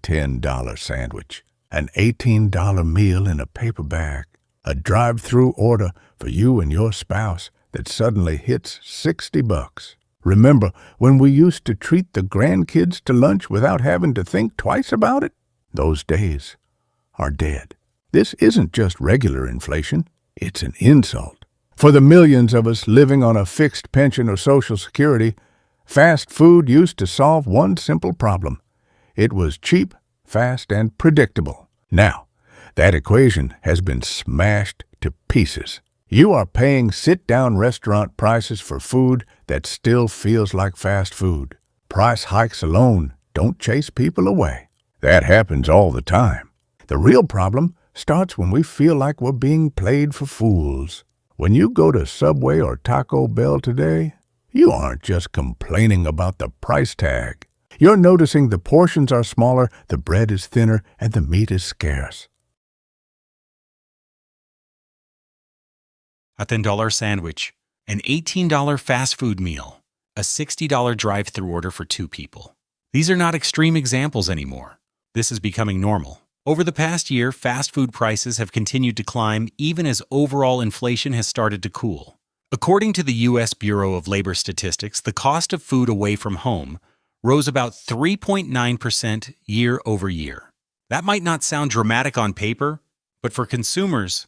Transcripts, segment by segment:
$10 sandwich, an $18 meal in a paper bag, a drive-thru order for you and your spouse that suddenly hits $60. Remember when we used to treat the grandkids to lunch without having to think twice about it? Those days are dead. This isn't just regular inflation, it's an insult. For the millions of us living on a fixed pension or Social Security, fast food used to solve one simple problem. It was cheap, fast, and predictable. Now, that equation has been smashed to pieces. You are paying sit-down restaurant prices for food that still feels like fast food. Price hikes alone don't chase people away. That happens all the time. The real problem starts when we feel like we're being played for fools. When you go to Subway or Taco Bell today, you aren't just complaining about the price tag. You're noticing the portions are smaller, the bread is thinner, and the meat is scarce. A $10 sandwich, an $18 fast food meal, a $60 drive-thru order for 2 people. These are not extreme examples anymore. This is becoming normal. Over the past year, fast food prices have continued to climb even as overall inflation has started to cool. According to the U.S. Bureau of Labor Statistics, the cost of food away from home rose about 3.9% year over year. That might not sound dramatic on paper, but for consumers,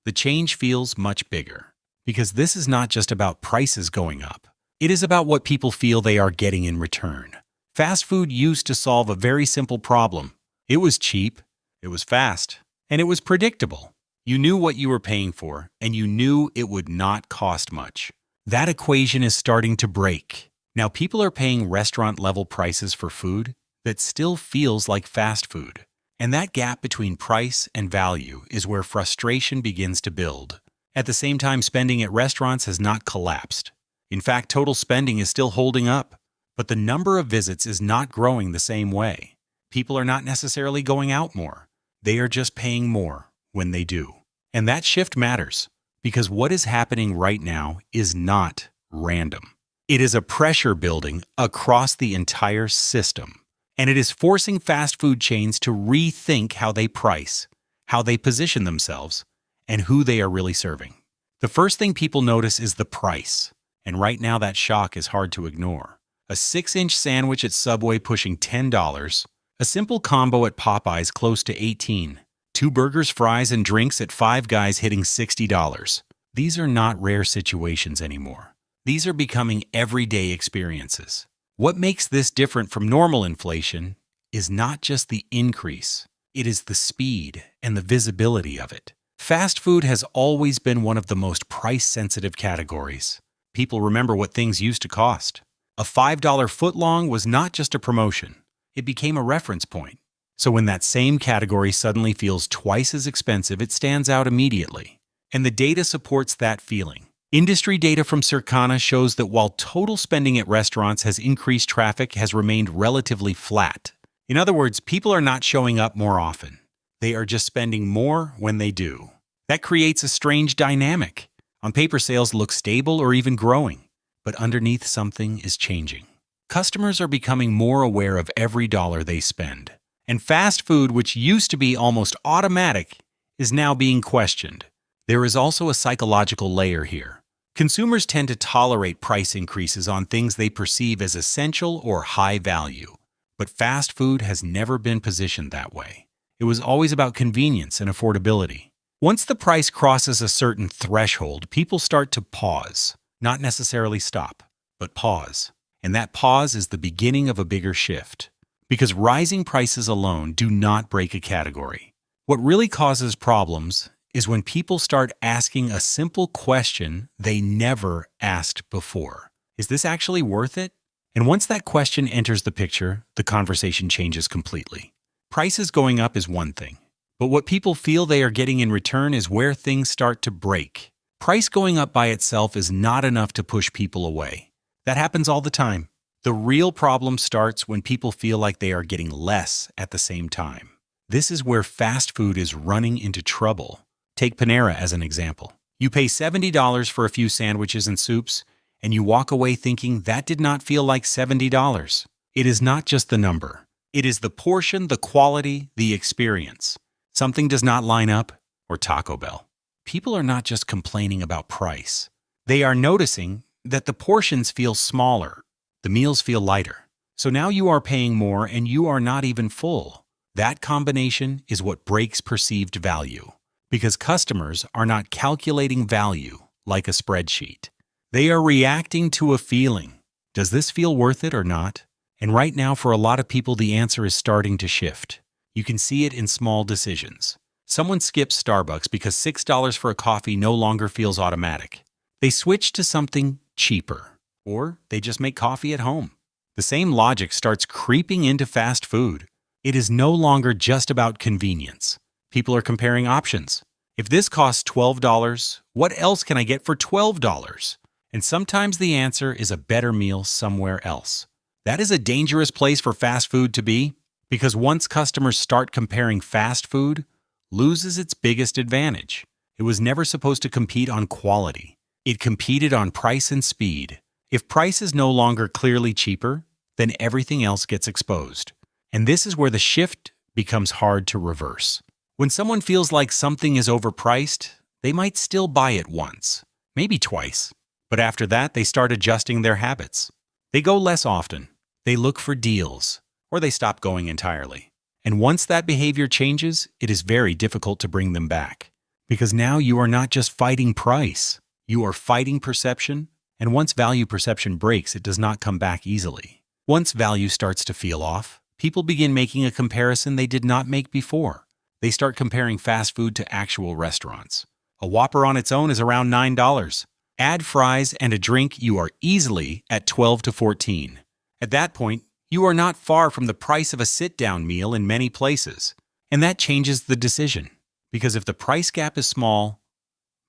the change feels much bigger. Because this is not just about prices going up. It is about what people feel they are getting in return. Fast food used to solve a very simple problem. It was cheap, it was fast, and it was predictable. You knew what you were paying for, and you knew it would not cost much. That equation is starting to break. Now people are paying restaurant-level prices for food that still feels like fast food. And that gap between price and value is where frustration begins to build. At the same time, spending at restaurants has not collapsed. In fact, total spending is still holding up, but the number of visits is not growing the same way. People are not necessarily going out more. They are just paying more when they do. And that shift matters, because what is happening right now is not random. It is a pressure building across the entire system. And it is forcing fast food chains to rethink how they price, how they position themselves, and who they are really serving. The first thing people notice is the price, and right now that shock is hard to ignore. A 6-inch sandwich at Subway pushing $10, a simple combo at Popeyes close to $18, 2 burgers, fries, and drinks at Five Guys hitting $60. These are not rare situations anymore. These are becoming everyday experiences. What makes this different from normal inflation is not just the increase, it is the speed and the visibility of it. Fast food has always been one of the most price-sensitive categories. People remember what things used to cost. A $5 footlong was not just a promotion, it became a reference point. So when that same category suddenly feels twice as expensive, it stands out immediately. And the data supports that feeling. Industry data from Circana shows that while total spending at restaurants has increased, traffic has remained relatively flat. In other words, people are not showing up more often. They are just spending more when they do. That creates a strange dynamic. On paper, sales look stable or even growing, but underneath something is changing. Customers are becoming more aware of every dollar they spend. And fast food, which used to be almost automatic, is now being questioned. There is also a psychological layer here. Consumers tend to tolerate price increases on things they perceive as essential or high value. But fast food has never been positioned that way. It was always about convenience and affordability. Once the price crosses a certain threshold, people start to pause. Not necessarily stop, but pause. And that pause is the beginning of a bigger shift. Because rising prices alone do not break a category. What really causes problems is when people start asking a simple question they never asked before. Is this actually worth it? And once that question enters the picture, the conversation changes completely. Prices going up is one thing, but what people feel they are getting in return is where things start to break. Price going up by itself is not enough to push people away. That happens all the time. The real problem starts when people feel like they are getting less at the same time. This is where fast food is running into trouble. Take Panera as an example. You pay $70 for a few sandwiches and soups, and you walk away thinking that did not feel like $70. It is not just the number. It is the portion, the quality, the experience. Something does not line up, or Taco Bell. People are not just complaining about price. They are noticing that the portions feel smaller, the meals feel lighter. So now you are paying more and you are not even full. That combination is what breaks perceived value, because customers are not calculating value like a spreadsheet. They are reacting to a feeling. Does this feel worth it or not? And right now, for a lot of people, the answer is starting to shift. You can see it in small decisions. Someone skips Starbucks because $6 for a coffee no longer feels automatic. They switch to something cheaper, or they just make coffee at home. The same logic starts creeping into fast food. It is no longer just about convenience. People are comparing options. If this costs $12, what else can I get for $12? And sometimes the answer is a better meal somewhere else. That is a dangerous place for fast food to be, because once customers start comparing, fast food loses its biggest advantage. It was never supposed to compete on quality. It competed on price and speed. If price is no longer clearly cheaper, then everything else gets exposed. And this is where the shift becomes hard to reverse. When someone feels like something is overpriced, they might still buy it once, maybe twice. But after that, they start adjusting their habits. They go less often. They look for deals, or they stop going entirely. And once that behavior changes, it is very difficult to bring them back. Because now you are not just fighting price, you are fighting perception, and once value perception breaks, it does not come back easily. Once value starts to feel off, people begin making a comparison they did not make before. They start comparing fast food to actual restaurants. A Whopper on its own is around $9. Add fries and a drink, you are easily at $12 to $14. At that point, you are not far from the price of a sit-down meal in many places. And that changes the decision. Because if the price gap is small,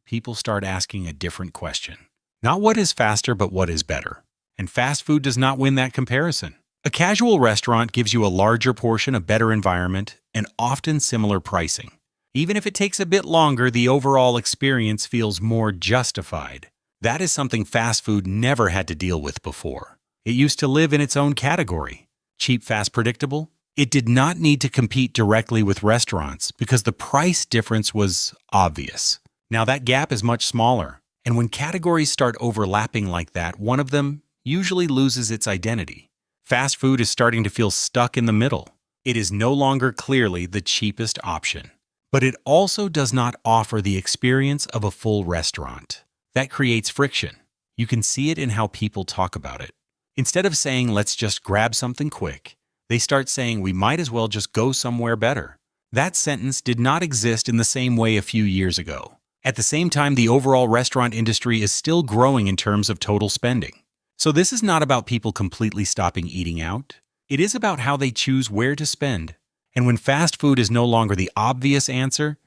people start asking a different question. Not what is faster, but what is better. And fast food does not win that comparison. A casual restaurant gives you a larger portion, a better environment, and often similar pricing. Even if it takes a bit longer, the overall experience feels more justified. That is something fast food never had to deal with before. It used to live in its own category. Cheap, fast, predictable. It did not need to compete directly with restaurants because the price difference was obvious. Now that gap is much smaller. And when categories start overlapping like that, one of them usually loses its identity. Fast food is starting to feel stuck in the middle. It is no longer clearly the cheapest option. But it also does not offer the experience of a full restaurant. That creates friction. You can see it in how people talk about it. Instead of saying, let's just grab something quick, they start saying, we might as well just go somewhere better. That sentence did not exist in the same way a few years ago. At the same time, the overall restaurant industry is still growing in terms of total spending. So this is not about people completely stopping eating out. It is about how they choose where to spend. And when fast food is no longer the obvious answer,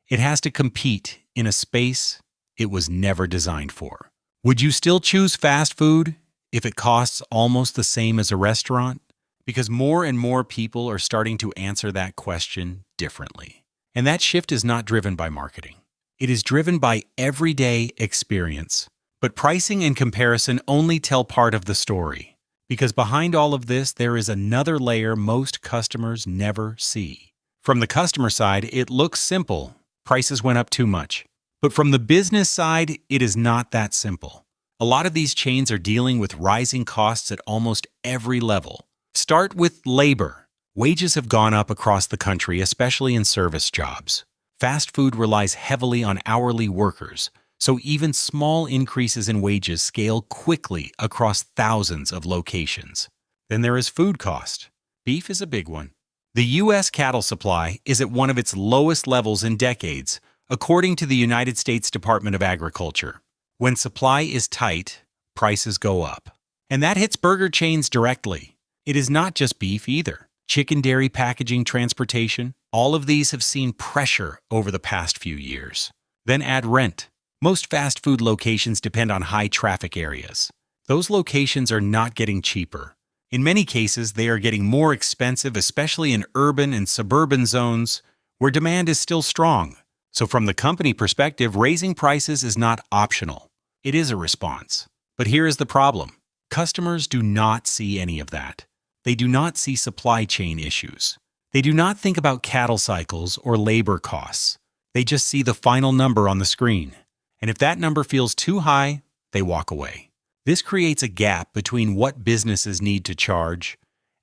it has to compete in a space it was never designed for. Would you still choose fast food if it costs almost the same as a restaurant? Because more and more people are starting to answer that question differently. And that shift is not driven by marketing. It is driven by everyday experience. But pricing and comparison only tell part of the story. Because behind all of this, there is another layer most customers never see. From the customer side, it looks simple. Prices went up too much. But from the business side, it is not that simple. A lot of these chains are dealing with rising costs at almost every level. Start with labor. Wages have gone up across the country, especially in service jobs. Fast food relies heavily on hourly workers, so even small increases in wages scale quickly across thousands of locations. Then there is food cost. Beef is a big one. The U.S. cattle supply is at one of its lowest levels in decades, according to the United States Department of Agriculture. When supply is tight, prices go up. And that hits burger chains directly. It is not just beef either. Chicken, dairy, packaging, transportation, all of these have seen pressure over the past few years. Then add rent. Most fast food locations depend on high traffic areas. Those locations are not getting cheaper. In many cases, they are getting more expensive, especially in urban and suburban zones where demand is still strong. So from the company perspective, raising prices is not optional. It is a response. But here is the problem. Customers do not see any of that. They do not see supply chain issues. They do not think about cattle cycles or labor costs. They just see the final number on the screen. And if that number feels too high, they walk away. This creates a gap between what businesses need to charge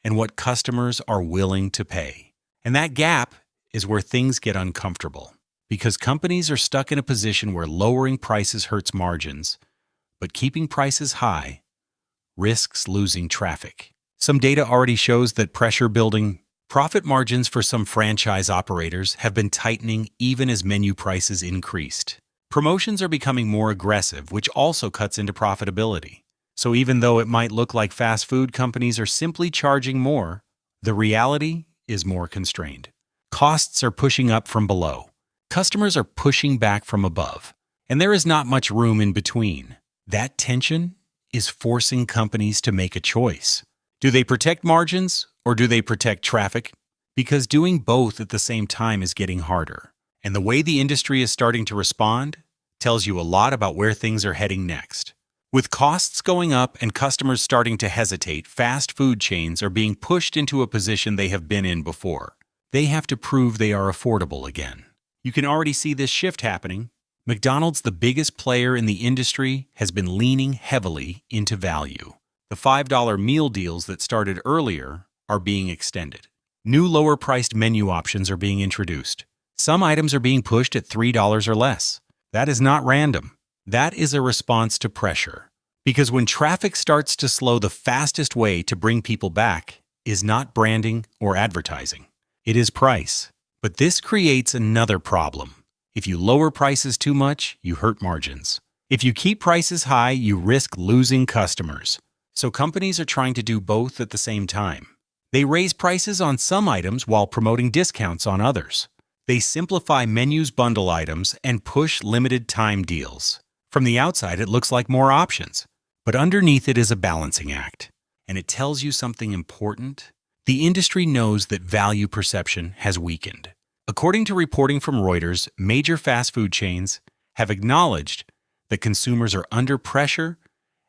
and what customers are willing to pay. And that gap is where things get uncomfortable, because companies are stuck in a position where lowering prices hurts margins, but keeping prices high risks losing traffic. Some data already shows that pressure building. Profit margins for some franchise operators have been tightening even as menu prices increased. Promotions are becoming more aggressive, which also cuts into profitability. So even though it might look like fast food companies are simply charging more, the reality is more constrained. Costs are pushing up from below. Customers are pushing back from above. And there is not much room in between. That tension is forcing companies to make a choice. Do they protect margins or do they protect traffic? Because doing both at the same time is getting harder. And the way the industry is starting to respond tells you a lot about where things are heading next. With costs going up and customers starting to hesitate, fast food chains are being pushed into a position they have been in before. They have to prove they are affordable again. You can already see this shift happening. McDonald's, the biggest player in the industry, has been leaning heavily into value. The $5 meal deals that started earlier are being extended. New lower-priced menu options are being introduced. Some items are being pushed at $3 or less. That is not random. That is a response to pressure. Because when traffic starts to slow, the fastest way to bring people back is not branding or advertising. It is price. But this creates another problem. If you lower prices too much, you hurt margins. If you keep prices high, you risk losing customers. So companies are trying to do both at the same time. They raise prices on some items while promoting discounts on others. They simplify menus, bundle items, and push limited time deals. From the outside, it looks like more options. But underneath it is a balancing act. And it tells you something important. The industry knows that value perception has weakened. According to reporting from Reuters, major fast food chains have acknowledged that consumers are under pressure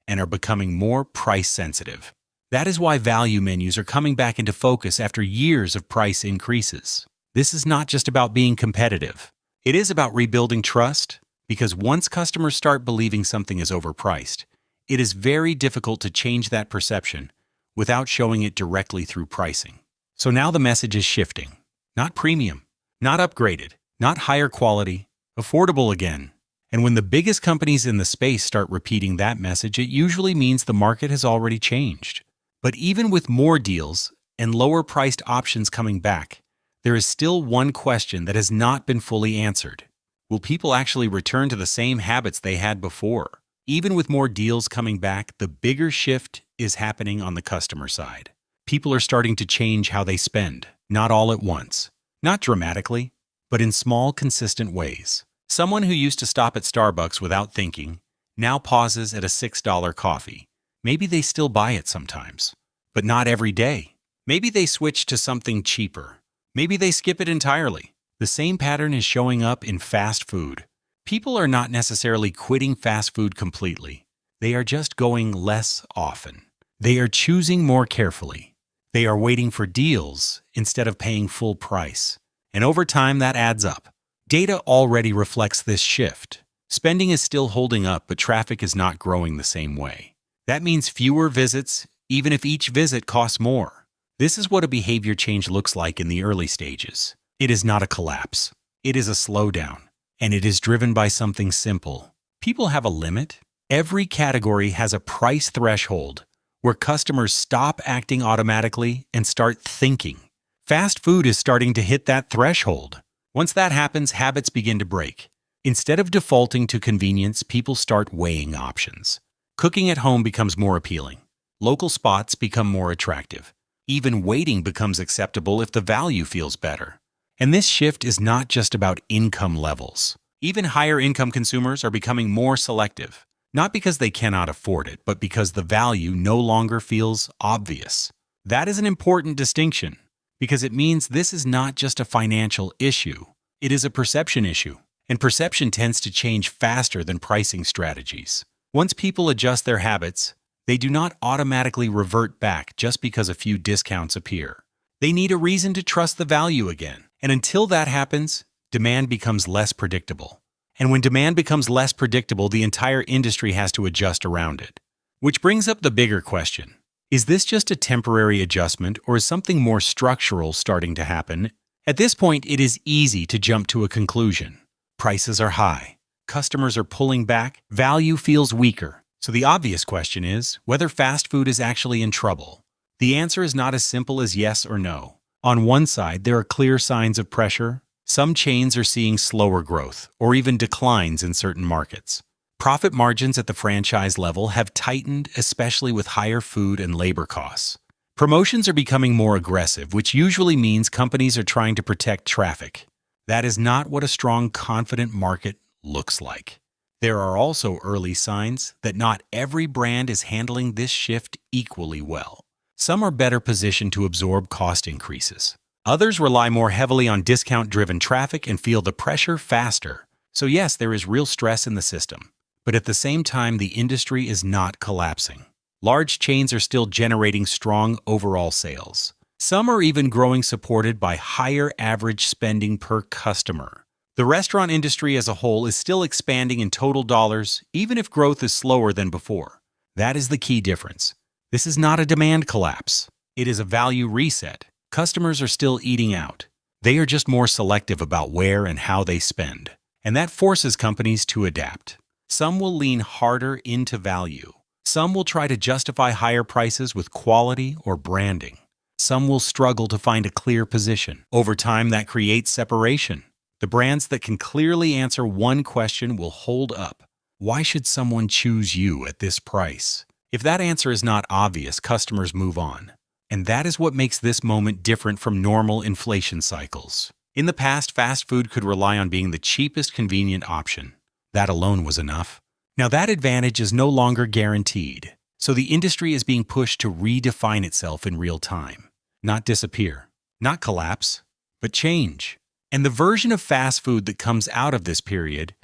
and are becoming more price sensitive. That is why value menus are coming back into focus after years of price increases. This is not just about being competitive. It is about rebuilding trust, because once customers start believing something is overpriced, it is very difficult to change that perception without showing it directly through pricing. So now the message is shifting. Not premium, not upgraded, not higher quality, affordable again. And when the biggest companies in the space start repeating that message, it usually means the market has already changed. But even with more deals and lower-priced options coming back, there is still one question that has not been fully answered. Will people actually return to the same habits they had before? Even with more deals coming back, the bigger shift is happening on the customer side. People are starting to change how they spend, not all at once. Not dramatically, but in small, consistent ways. Someone who used to stop at Starbucks without thinking now pauses at a $6 coffee. Maybe they still buy it sometimes, but not every day. Maybe they switch to something cheaper. Maybe they skip it entirely. The same pattern is showing up in fast food. People are not necessarily quitting fast food completely. They are just going less often. They are choosing more carefully. They are waiting for deals instead of paying full price. And over time, that adds up. Data already reflects this shift. Spending is still holding up, but traffic is not growing the same way. That means fewer visits, even if each visit costs more. This is what a behavior change looks like in the early stages. It is not a collapse. It is a slowdown. And it is driven by something simple. People have a limit. Every category has a price threshold where customers stop acting automatically and start thinking. Fast food is starting to hit that threshold. Once that happens, habits begin to break. Instead of defaulting to convenience, people start weighing options. Cooking at home becomes more appealing. Local spots become more attractive. Even waiting becomes acceptable if the value feels better. And this shift is not just about income levels. Even higher income consumers are becoming more selective, not because they cannot afford it, but because the value no longer feels obvious. That is an important distinction, because it means this is not just a financial issue. It is a perception issue, and perception tends to change faster than pricing strategies. Once people adjust their habits, They do not automatically revert back just because a few discounts appear. They need a reason to trust the value again. And until that happens, demand becomes less predictable. And when demand becomes less predictable, the entire industry has to adjust around it. Which brings up the bigger question. Is this just a temporary adjustment, or is something more structural starting to happen? At this point, it is easy to jump to a conclusion. Prices are high. Customers are pulling back. Value feels weaker. So the obvious question is whether fast food is actually in trouble. The answer is not as simple as yes or no. On one side, there are clear signs of pressure. Some chains are seeing slower growth or even declines in certain markets. Profit margins at the franchise level have tightened, especially with higher food and labor costs. Promotions are becoming more aggressive, which usually means companies are trying to protect traffic. That is not what a strong, confident market looks like. There are also early signs that not every brand is handling this shift equally well. Some are better positioned to absorb cost increases. Others rely more heavily on discount-driven traffic and feel the pressure faster. So yes, there is real stress in the system. But at the same time, the industry is not collapsing. Large chains are still generating strong overall sales. Some are even growing, supported by higher average spending per customer. The restaurant industry as a whole is still expanding in total dollars, even if growth is slower than before. That is the key difference. This is not a demand collapse. It is a value reset. Customers are still eating out. They are just more selective about where and how they spend. And that forces companies to adapt. Some will lean harder into value. Some will try to justify higher prices with quality or branding. Some will struggle to find a clear position. Over time, that creates separation. The brands that can clearly answer one question will hold up. Why should someone choose you at this price? If that answer is not obvious, customers move on. And that is what makes this moment different from normal inflation cycles. In the past, fast food could rely on being the cheapest convenient option. That alone was enough. Now that advantage is no longer guaranteed. So the industry is being pushed to redefine itself in real time. Not disappear, not collapse, but change. And the version of fast food that comes out of this period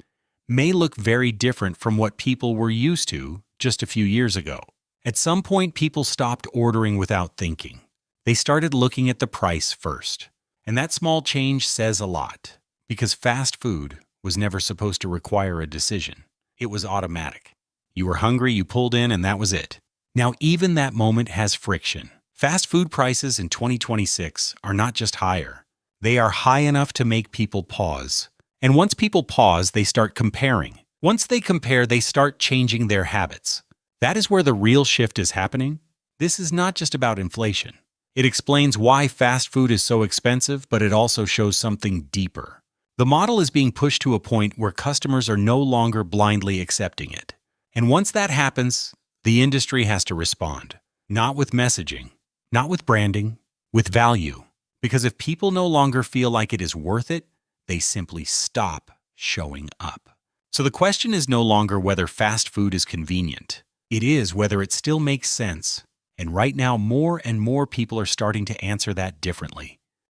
may look very different from what people were used to just a few years ago. At some point, people stopped ordering without thinking. They started looking at the price first. And that small change says a lot, because fast food was never supposed to require a decision. It was automatic. You were hungry, you pulled in, and that was it. Now, even that moment has friction. Fast food prices in 2026 are not just higher. They are high enough to make people pause. And once people pause, they start comparing. Once they compare, they start changing their habits. That is where the real shift is happening. This is not just about inflation. It explains why fast food is so expensive, but it also shows something deeper. The model is being pushed to a point where customers are no longer blindly accepting it. And once that happens, the industry has to respond. Not with messaging, not with branding, with value. Because if people no longer feel like it is worth it, they simply stop showing up. So the question is no longer whether fast food is convenient. It is whether it still makes sense. And right now, more and more people are starting to answer that differently.